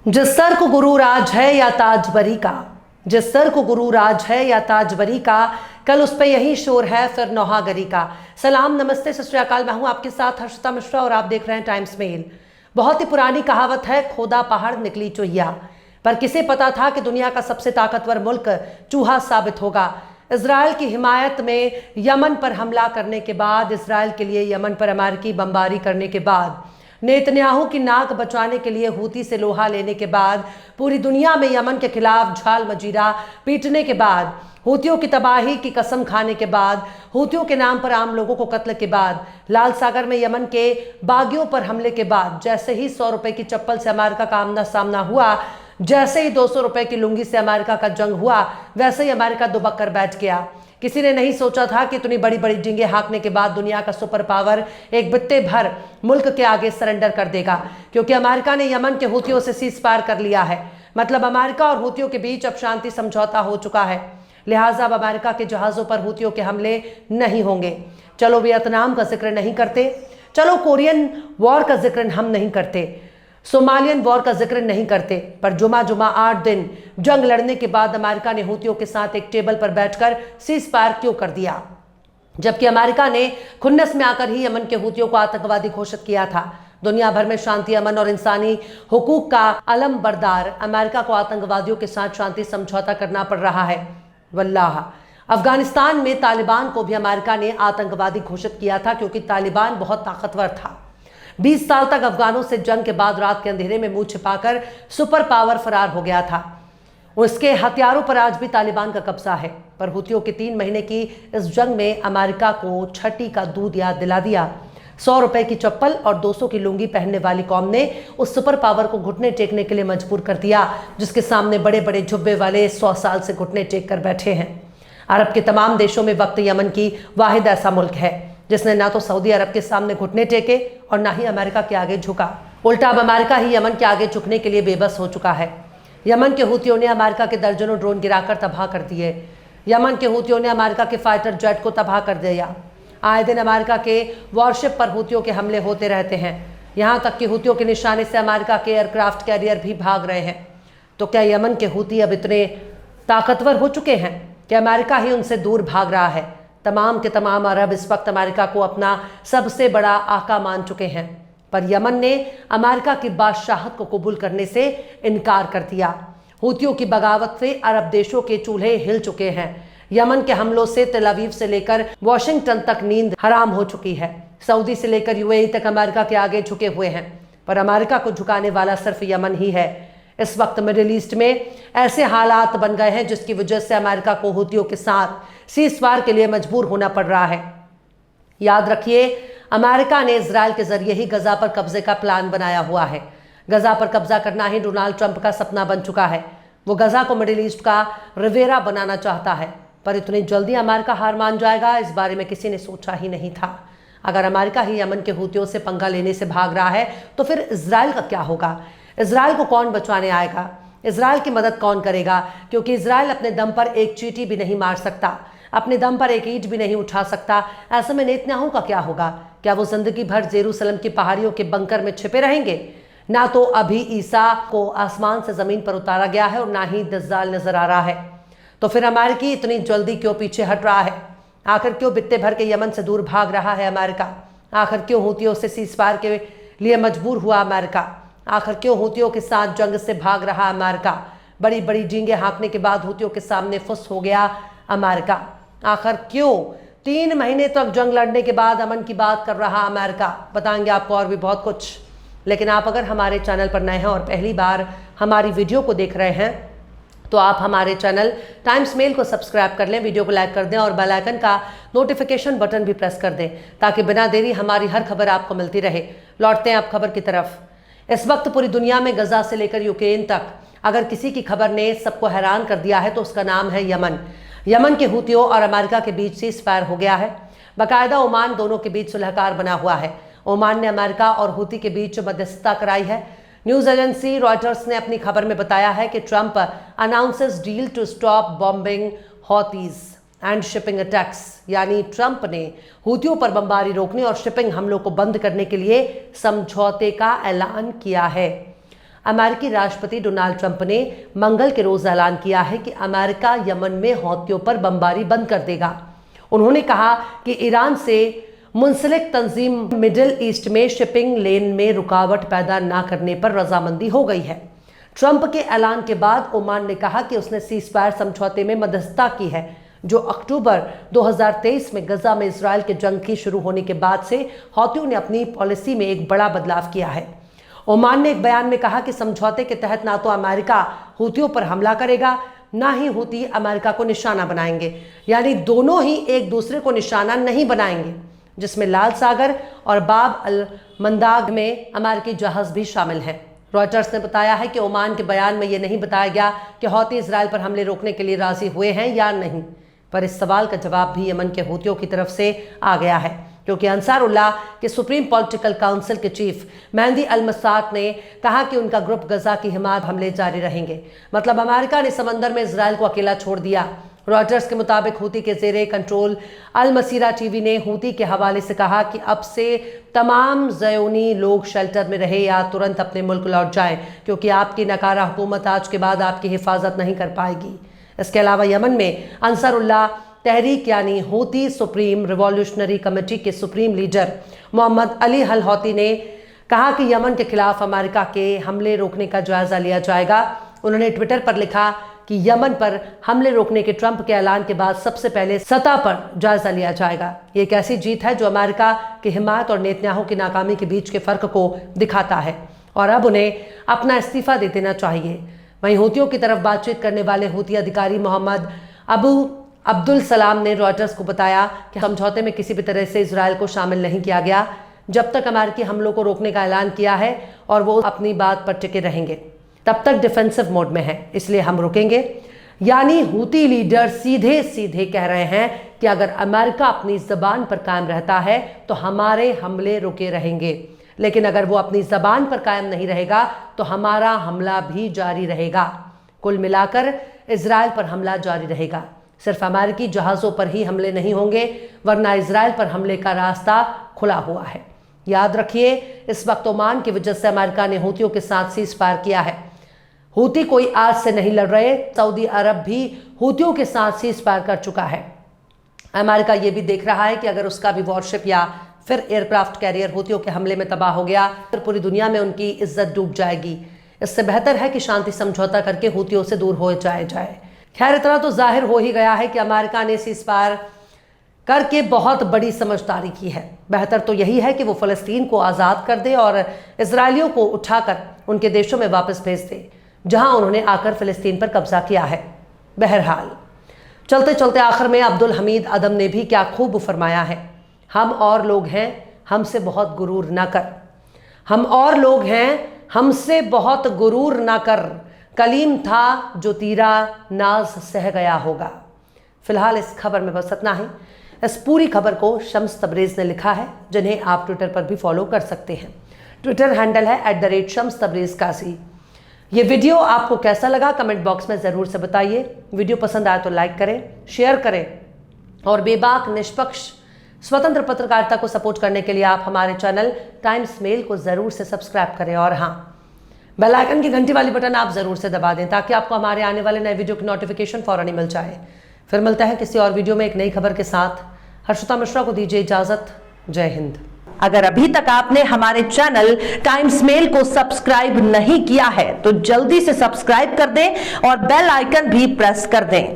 जिस सर को गुरूर आज है या ताजबरी का, जिस सर को गुरूर आज है या ताजबरी का, कल उस पे यही शोर है फिर नौहागरी का। सलाम नमस्ते सत श्री अकाल, मैं हूं आपके साथ हर्षिता मिश्रा और आप देख रहे हैं टाइम्स मेल। बहुत ही पुरानी कहावत है, खोदा पहाड़ निकली चुहिया। पर किसे पता था कि दुनिया का सबसे ताकतवर मुल्क चूहा साबित होगा। इजराइल की हिमायत में यमन पर हमला करने के बाद, इजराइल के लिए यमन पर अमेरिकी बमबारी करने के बाद, नेतन्याहू की नाक बचाने के लिए हूती से लोहा लेने के बाद, पूरी दुनिया में यमन के खिलाफ झाल मजीरा पीटने के बाद, हूतियों की तबाही की कसम खाने के बाद, हूतियों के नाम पर आम लोगों को कत्ल के बाद, लाल सागर में यमन के बागियों पर हमले के बाद, जैसे ही 100 रुपए की चप्पल से अमेरिका का आमना सामना हुआ, जैसे ही 200 रुपए की लुंगी से अमेरिका का जंग हुआ, वैसे ही अमेरिका दुबक कर बैठ गया। किसी ने नहीं सोचा था कि इतनी बड़ी बड़ी डिंगे हाँकने के बाद दुनिया का सुपर पावर एक बित्ते भर मुल्क के आगे सरेंडर कर देगा, क्योंकि अमेरिका ने यमन के हूतियों से सीज फायर कर लिया है। मतलब अमेरिका और हूतियों के बीच अब शांति समझौता हो चुका है, लिहाजा अब अमेरिका के जहाजों पर हूतियों के हमले नहीं होंगे। चलो वियतनाम का जिक्र नहीं करते, चलो कोरियन वॉर का जिक्र हम नहीं करते, सोमालियन वॉर का जिक्र नहीं करते, पर जुमा 8 दिन जंग लड़ने के बाद अमेरिका ने हूतियों के साथ एक टेबल पर बैठकर सीज फायर क्यों कर दिया, जबकि अमेरिका ने खुन्नस में आकर ही यमन के हूतियों को आतंकवादी घोषित किया था। दुनिया भर में शांति, अमन और इंसानी हुकूक का अलम बरदार अमेरिका को आतंकवादियों के साथ शांति समझौता करना पड़ रहा है। वल्लाह, अफगानिस्तान में तालिबान को भी अमेरिका ने आतंकवादी घोषित किया था, क्योंकि तालिबान बहुत ताकतवर था। 20 साल तक अफगानों से जंग के बाद रात के अंधेरे में मुंह छिपाकर सुपर पावर फरार हो गया था। उसके हथियारों पर आज भी तालिबान का कब्जा है, पर हूतियों के 3 महीने की इस जंग में अमेरिका को छठी का दूध याद दिला दिया। 100 रुपए की चप्पल और 200 की लुंगी पहनने वाली कौम ने उस सुपर पावर को घुटने टेकने के लिए मजबूर कर दिया, जिसके सामने बड़े बड़े जुब्बे वाले 100 साल से घुटने टेक कर बैठे हैं। अरब के तमाम देशों में वक्त यमन की वाहिद ऐसा मुल्क है जिसने ना तो सऊदी अरब के सामने घुटने टेके और ना ही अमेरिका के आगे झुका। उल्टा अब अमेरिका ही यमन के आगे झुकने के लिए बेबस हो चुका है। यमन के हूतियों ने अमेरिका के दर्जनों ड्रोन गिराकर तबाह कर दिए। यमन के हूतियों ने अमेरिका के फाइटर जेट को तबाह कर दिया। आए दिन अमेरिका के वॉरशिप पर हूतियों के हमले होते रहते हैं। यहाँ तक कि हूतियों के निशाने से अमेरिका के एयरक्राफ्ट कैरियर भी भाग रहे हैं। तो क्या यमन के हूती अब इतने ताकतवर हो चुके हैं कि अमेरिका ही उनसे दूर भाग रहा है? तमाम के तमाम अरब इस वक्त अमेरिका को अपना सबसे बड़ा आका मान चुके हैं, पर यमन ने अमेरिका की बादशाहत को कबूल करने से इनकार कर दिया। हूतियों की बगावत से अरब देशों के चूल्हे हिल चुके हैं। यमन के हमलों से तेल अवीव से लेकर वॉशिंगटन तक नींद हराम हो चुकी है। सऊदी से लेकर यूएई तक अमेरिका के आगे झुके हुए हैं, पर अमेरिका को झुकाने वाला सिर्फ यमन ही है। इस वक्त मिडिल ईस्ट में ऐसे हालात बन गए हैं जिसकी वजह से अमेरिका को हूतियों के साथ सीज फायर के लिए मजबूर होना पड़ रहा है। याद रखिए, अमेरिका ने इजराइल के जरिए ही गजा पर कब्जे का प्लान बनाया हुआ है। गजा पर कब्जा करना ही डोनाल्ड ट्रंप का सपना बन चुका है। वो गजा को मिडिल ईस्ट का रिवेरा बनाना चाहता है, पर इतनी जल्दी अमेरिका हार मान जाएगा, इस बारे में किसी ने सोचा ही नहीं था। अगर अमेरिका ही यमन के हूतियों से पंगा लेने से भाग रहा है, तो फिर इजराइल का क्या होगा? इजराइल को कौन बचाने आएगा? इजराइल की मदद कौन करेगा? क्योंकि इजराइल अपने दम पर एक चींटी भी नहीं मार सकता, अपने दम पर एक ईंट भी नहीं उठा सकता। ऐसे में नेतन्याहू का क्या होगा? क्या वो जिंदगी भर जेरूसलम की पहाड़ियों के बंकर में छिपे रहेंगे? ना तो अभी ईसा को आसमान से जमीन पर उतारा गया है और ना ही दज्जाल नजर आ रहा है। तो फिर अमेरिकी इतनी जल्दी क्यों पीछे हट रहा है? आखिर क्यों बित्ते भर के यमन से दूर भाग रहा है अमेरिका? आखिर क्यों हूतियों से सीज फायर के लिए मजबूर हुआ अमेरिका? आखिर क्यों हूतियों के साथ जंग से भाग रहा अमेरिका? बड़ी बड़ी डींगे हाँकने के बाद हूतियों के सामने फुस हो गया अमेरिका। आखिर क्यों 3 महीने तक जंग लड़ने के बाद अमन की बात कर रहा अमेरिका? बताएंगे आपको और भी बहुत कुछ। लेकिन आप अगर हमारे चैनल पर नए हैं और पहली बार हमारी वीडियो को देख रहे हैं, तो आप हमारे चैनल टाइम्स मेल को सब्सक्राइब कर लें, वीडियो को लाइक कर दें और बेल आइकन का नोटिफिकेशन बटन भी प्रेस कर दें, ताकि बिना देरी हमारी हर खबर आपको मिलती रहे। लौटते हैं आप खबर की तरफ। इस वक्त पूरी दुनिया में गजा से लेकर यूक्रेन तक अगर किसी की खबर ने सबको हैरान कर दिया है, तो उसका नाम है यमन। यमन के हूतियों और अमेरिका के बीच सीज फायर हो गया है। बाकायदा ओमान दोनों के बीच सुलहकार बना हुआ है। ओमान ने अमेरिका और हूती के बीच मध्यस्थता कराई है। न्यूज एजेंसी रॉयटर्स ने अपनी खबर में बताया है कि Trump announces deal to stop bombing Houthis and shipping attacks, यानी ट्रंप ने हूतियों पर बमबारी रोकने और शिपिंग हमलों को बंद करने के लिए समझौते का ऐलान किया है। अमेरिकी राष्ट्रपति डोनाल्ड ट्रंप ने मंगल के रोज ऐलान किया है कि अमेरिका यमन में हौथियों पर बमबारी बंद कर देगा। उन्होंने कहा कि ईरान से मुंसलिक तंजीम मिडिल ईस्ट में शिपिंग लेन में रुकावट पैदा न करने पर रजामंदी हो गई है। ट्रंप के ऐलान के बाद ओमान ने कहा कि उसने सीज़फायर समझौते में मध्यस्थता की है, जो अक्टूबर 2023 में गजा में इजराइल के जंग की शुरू होने के बाद से हौथियों ने अपनी पॉलिसी में एक बड़ा बदलाव किया है। ओमान ने एक बयान में कहा कि समझौते के तहत ना तो अमेरिका हूथियों पर हमला करेगा, ना ही हूती अमेरिका को निशाना बनाएंगे, यानी दोनों ही एक दूसरे को निशाना नहीं बनाएंगे, जिसमें लाल सागर और बाब अल मंदाब में अमेरिकी जहाज भी शामिल हैं। रॉयटर्स ने बताया है कि ओमान के बयान में यह नहीं बताया गया कि हौती इजराइल पर हमले रोकने के लिए राजी हुए हैं या नहीं, पर इस सवाल का जवाब भी यमन के हूतियों की तरफ से आ गया है, क्योंकि अंसारुल्लाह के सुप्रीम पॉलिटिकल काउंसिल के चीफ मेहदी अल-मसाक ने कहा कि उनका ग्रुप गजा की हिमायत हमले जारी रहेंगे। मतलब अमेरिका ने समंदर में इजराइल को अकेला छोड़ दिया। रॉयटर्स के मुताबिक हूती के जेरे कंट्रोल अल मसीरा टीवी ने हूती के हवाले से कहा कि अब से तमाम ज़योनी लोग शेल्टर में रहे या तुरंत अपने मुल्क लौट जाएं, क्योंकि आपकी नकारा हुकूमत आज के बाद आपकी हिफाजत नहीं कर पाएगी। इसके अलावा यमन में अंसारुल्लाह तहरीक यानी हूती सुप्रीम रिवॉल्यूशनरी कमेटी के सुप्रीम लीडर मोहम्मद अली अल हौती ने कहा कि यमन के खिलाफ अमेरिका के हमले रोकने का जायजा लिया जाएगा। उन्होंने ट्विटर पर लिखा कि यमन पर हमले रोकने के ट्रंप के ऐलान के बाद सबसे पहले सतह पर जायजा लिया जाएगा। ये एक ऐसी जीत है जो अमेरिका की हिमायत और नेतन्याहू की नाकामी के बीच के फर्क को दिखाता है और अब उन्हें अपना इस्तीफा दे देना चाहिए। वहीं हूतियों की तरफ बातचीत करने वाले हूती अधिकारी मोहम्मद अबू अब्दुल सलाम ने रॉयटर्स को बताया कि समझौते में किसी भी तरह से इजराइल को शामिल नहीं किया गया जब तक अमेरिकी हमलों को रोकने का ऐलान किया है, और वो अपनी बात पर टिके रहेंगे। तब तक डिफेंसिव मोड में है, इसलिए हम रुकेंगे। यानी हूती लीडर सीधे सीधे कह रहे हैं कि अगर अमेरिका अपनी जबान पर कायम रहता है तो हमारे हमले रुके रहेंगे, लेकिन अगर वो अपनी जबान पर कायम नहीं रहेगा तो हमारा हमला भी जारी रहेगा। कुल मिलाकर इजराइल पर हमला जारी रहेगा। सिर्फ अमेरिकी जहाज़ों पर ही हमले नहीं होंगे, वरना इजराइल पर हमले का रास्ता खुला हुआ है। याद रखिए, इस वक्त ओमान की वजह से अमेरिका ने हूतियों के साथ सीज़फायर किया है। हूती कोई आज से नहीं लड़ रहे, सऊदी अरब भी हूतियों के साथ सीज़फायर कर चुका है। अमेरिका ये भी देख रहा है कि अगर उसका भी वॉरशिप या फिर एयरक्राफ्ट कैरियर हूतियों के हमले में तबाह हो गया तो पूरी दुनिया में उनकी इज्जत डूब जाएगी। इससे बेहतर है कि शांति समझौता करके हूतियों से दूर हो जाए। खैर, इतना तो जाहिर हो ही गया है कि अमेरिका ने सीज़फायर करके बहुत बड़ी समझदारी की है। बेहतर तो यही है कि वो फ़लस्तीन को आज़ाद कर दे और इजरायलियों को उठाकर उनके देशों में वापस भेज दे, जहां उन्होंने आकर फ़लस्तीन पर कब्जा किया है। बहरहाल, चलते चलते आखिर में अब्दुल हमीद अदम ने भी क्या खूब फरमाया है, हम और लोग हैं, हमसे बहुत गुरूर ना कर। हम और लोग हैं, हमसे बहुत गुरूर ना कर। कलीम था जो तीरा नाज सह गया होगा। फिलहाल इस खबर में बस इतना ही। इस पूरी खबर को शम्स तबरेज़ ने लिखा है, जिन्हें आप ट्विटर पर भी फॉलो कर सकते हैं। ट्विटर हैंडल है @शम्स तबरेज़ कासी। ये वीडियो आपको कैसा लगा कमेंट बॉक्स में ज़रूर से बताइए। वीडियो पसंद आया तो लाइक करें, शेयर करें और बेबाक निष्पक्ष स्वतंत्र पत्रकारिता को सपोर्ट करने के लिए आप हमारे चैनल टाइम्स मेल को ज़रूर से सब्सक्राइब करें और हाँ, बेल आइकन की घंटी वाली बटन आप ज़रूर से दबा दें ताकि आपको हमारे आने वाले नए वीडियो की नोटिफिकेशन फ़ौरन ही मिल जाए। फिर मिलते हैं किसी और वीडियो में एक नई खबर के साथ। हर्षिता मिश्रा को दीजिए इजाज़त। जय हिंद। अगर अभी तक आपने हमारे चैनल टाइम्स मेल को सब्सक्राइब नहीं किया है तो जल्दी से सब्सक्राइब कर दें और बेल आइकन भी प्रेस कर दें।